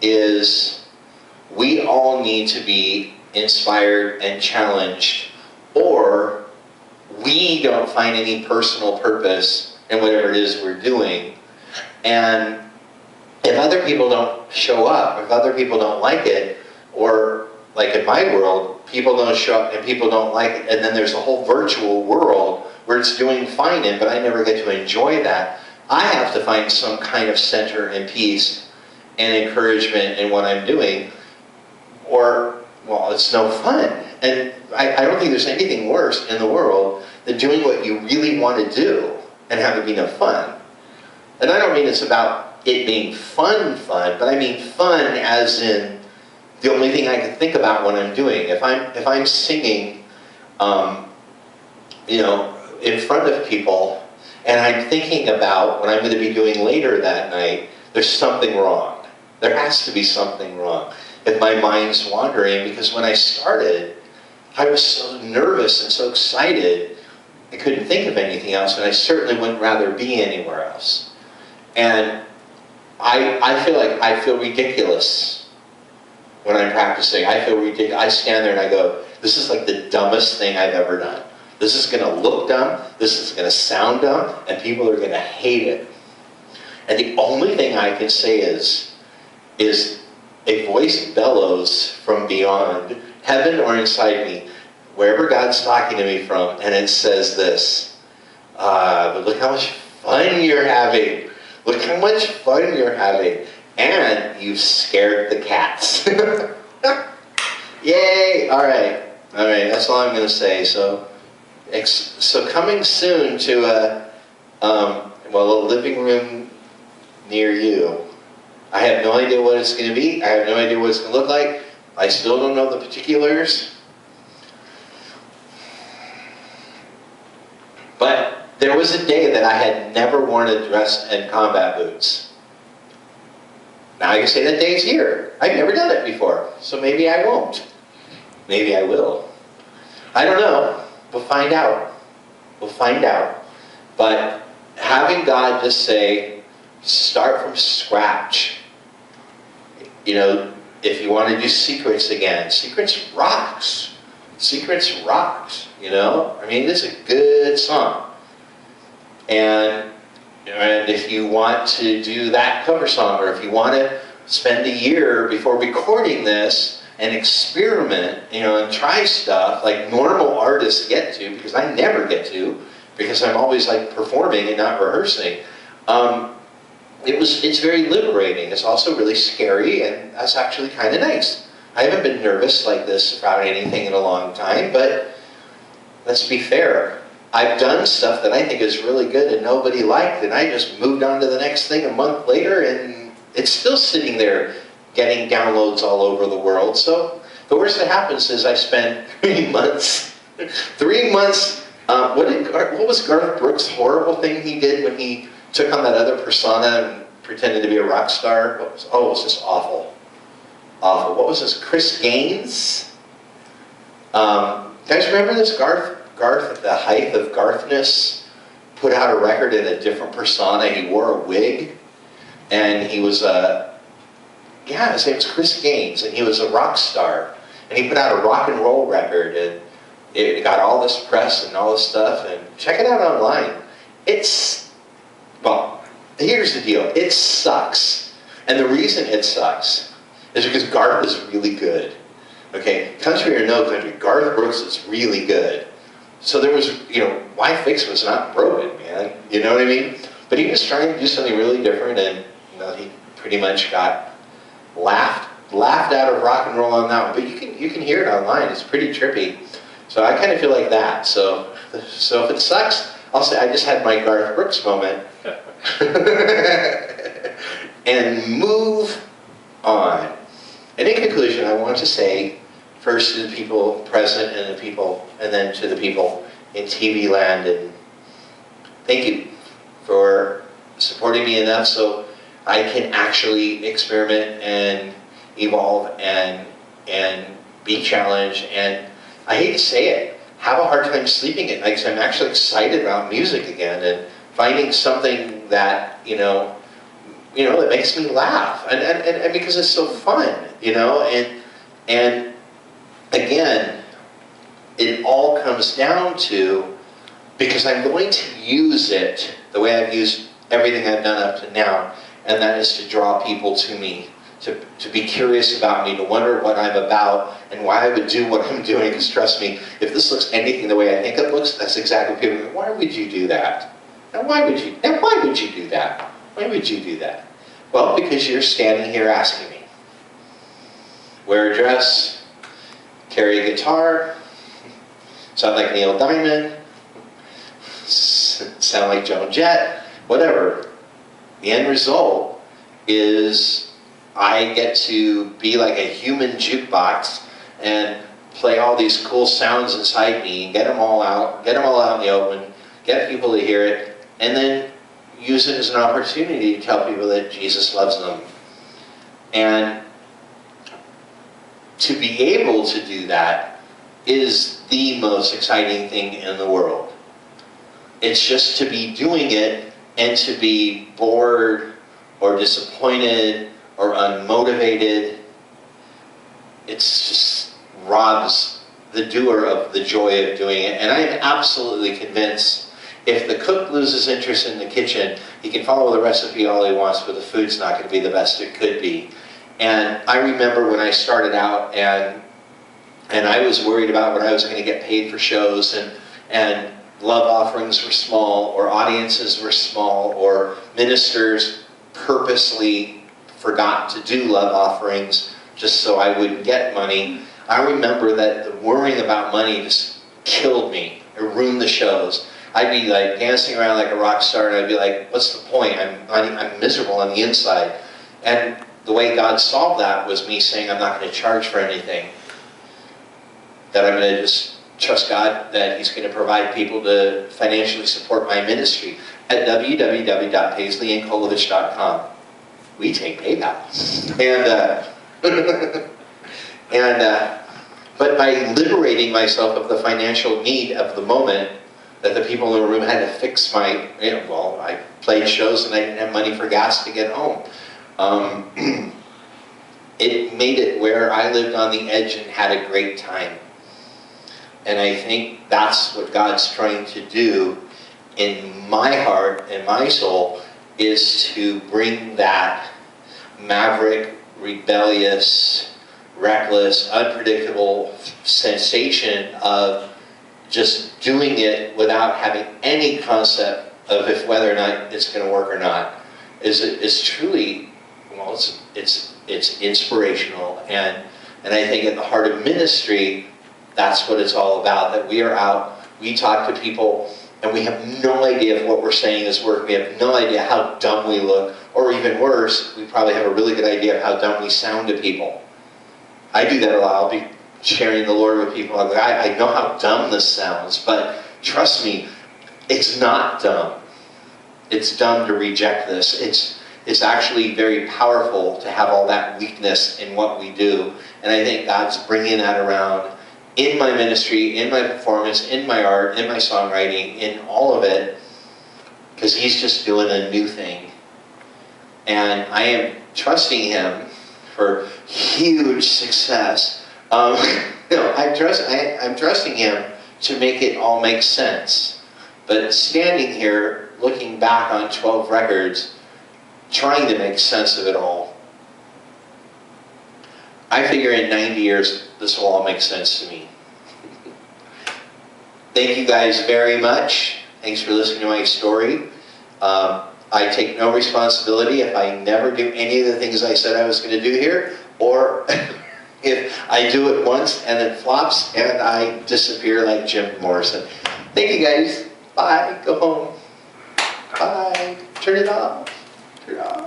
is we all need to be inspired and challenged, or we don't find any personal purpose in whatever it is we're doing. And if other people don't show up, if other people don't like it, or like in my world, people don't show up and people don't like it, and then there's a whole virtual world where it's doing fine in, but I never get to enjoy that, I have to find some kind of center and peace and encouragement in what I'm doing, or, well, it's no fun. And I don't think there's anything worse in the world than doing what you really want to do and have it be no fun. And I don't mean it's about it being fun, but I mean fun as in the only thing I can think about when I'm doing. If I'm singing, you know, in front of people, and I'm thinking about what I'm going to be doing later that night, there's something wrong. There has to be something wrong if my mind's wandering, because when I started, I was so nervous and so excited, I couldn't think of anything else, and I certainly wouldn't rather be anywhere else. And I feel like I feel ridiculous when I'm practicing. I feel ridiculous. I stand there and I go, this is like the dumbest thing I've ever done. This is going to look dumb, this is going to sound dumb, and people are going to hate it. And the only thing I can say is a voice bellows from beyond, heaven or inside me, wherever God's talking to me from, and it says this, but look how much fun you're having. Look how much fun you're having. And you've scared the cats. Yay! All right, that's all I'm going to say. So coming soon to a living room near you. I have no idea what it's going to be. I have no idea what it's going to look like. I still don't know the particulars. But there was a day that I had never worn a dress and combat boots. Now I can say that day's here. I've never done it before, so maybe I won't. Maybe I will. I don't know. We'll find out. We'll find out. But having God just say, start from scratch. You know, if you want to do Secrets again, Secrets rocks. Secrets rocks, you know? I mean, it's a good song. And if you want to do that cover song, or if you want to spend a year before recording this and experiment, you know, and try stuff like normal artists get to, because I never get to, because I'm always like performing and not rehearsing. It's very liberating. It's also really scary, and that's actually kind of nice. I haven't been nervous like this about anything in a long time, but let's be fair. I've done stuff that I think is really good and nobody liked, and I just moved on to the next thing a month later, and it's still sitting there getting downloads all over the world. So the worst that happens is I spent 3 months, what was Garth Brooks' horrible thing he did when he took on that other persona and pretended to be a rock star? It was just awful. Awful. What was this? Chris Gaines? Guys remember this? Garth, at the height of Garthness, put out a record in a different persona. He wore a wig, and he was his name was Chris Gaines, and he was a rock star. And he put out a rock and roll record, and it got all this press and all this stuff, and check it out online. Well, here's the deal. It sucks. And the reason it sucks is because Garth is really good. Okay, country or no country, Garth Brooks is really good. So there was, Why Fix was not broken, man. You know what I mean? But he was trying to do something really different, and he pretty much got laughed out of rock and roll on that one. But you can hear it online. It's pretty trippy. So I kind of feel like that. So if it sucks, I'll say I just had my Garth Brooks moment. And move on. And in conclusion, I want to say, first to the people present and then to the people in TV land, and thank you for supporting me enough so I can actually experiment and evolve and be challenged. And I hate to say it, have a hard time sleeping at night because I'm actually excited about music again and finding something that it makes me laugh, and because it's so fun, and again, it all comes down to, because I'm going to use it the way I've used everything I've done up to now, and that is to draw people to me, to be curious about me, to wonder what I'm about and why I would do what I'm doing. Because trust me, if this looks anything the way I think it looks, that's exactly what people go, why would you do that? Now why would you do that? Why would you do that? Well, because you're standing here asking me. Wear a dress, carry a guitar, sound like Neil Diamond, sound like Joan Jett, whatever. The end result is I get to be like a human jukebox and play all these cool sounds inside me and get them all out in the open, get people to hear it, and then use it as an opportunity to tell people that Jesus loves them. And to be able to do that is the most exciting thing in the world. It's just to be doing it and to be bored or disappointed or unmotivated. It's just robs the doer of the joy of doing it. And I am absolutely convinced if the cook loses interest in the kitchen, he can follow the recipe all he wants, but the food's not going to be the best it could be. And I remember when I started out and I was worried about what I was going to get paid for shows, and love offerings were small, or audiences were small, or ministers purposely forgot to do love offerings just so I wouldn't get money. I remember that the worrying about money just killed me. It ruined the shows. I'd be like dancing around like a rock star, and I'd be like, what's the point? I'm miserable on the inside. And the way God solved that was me saying I'm not going to charge for anything. That I'm going to just trust God that He's going to provide people to financially support my ministry at www.PaisleyYankolovich.com. We take PayPal. But by liberating myself of the financial need of the moment, that the people in the room had to fix my, I played shows and I didn't have money for gas to get home. It made it where I lived on the edge and had a great time. And I think that's what God's trying to do in my heart and my soul, is to bring that maverick, rebellious, reckless, unpredictable sensation of just doing it without having any concept of whether or not it's going to work or not. Is truly, it's inspirational, and I think at the heart of ministry, that's what it's all about. That we are out, we talk to people, and we have no idea if what we're saying is working. We have no idea how dumb we look, or even worse, we probably have a really good idea of how dumb we sound to people. I do that a lot. I'll be sharing the Lord with people. I'm like, I know how dumb this sounds, but trust me, it's not dumb. It's dumb to reject this. It's actually very powerful to have all that weakness in what we do. And I think God's bringing that around in my ministry, in my performance, in my art, in my songwriting, in all of it, because He's just doing a new thing. And I am trusting Him for huge success. I'm trusting Him to make it all make sense. But standing here, looking back on 12 records, trying to make sense of it all, I figure in 90 years, this will all make sense to me. Thank you guys very much. Thanks for listening to my story. I take no responsibility if I never do any of the things I said I was going to do here, or if I do it once and it flops and I disappear like Jim Morrison. Thank you guys. Bye. Go home. Bye. Turn it off. Turn it off.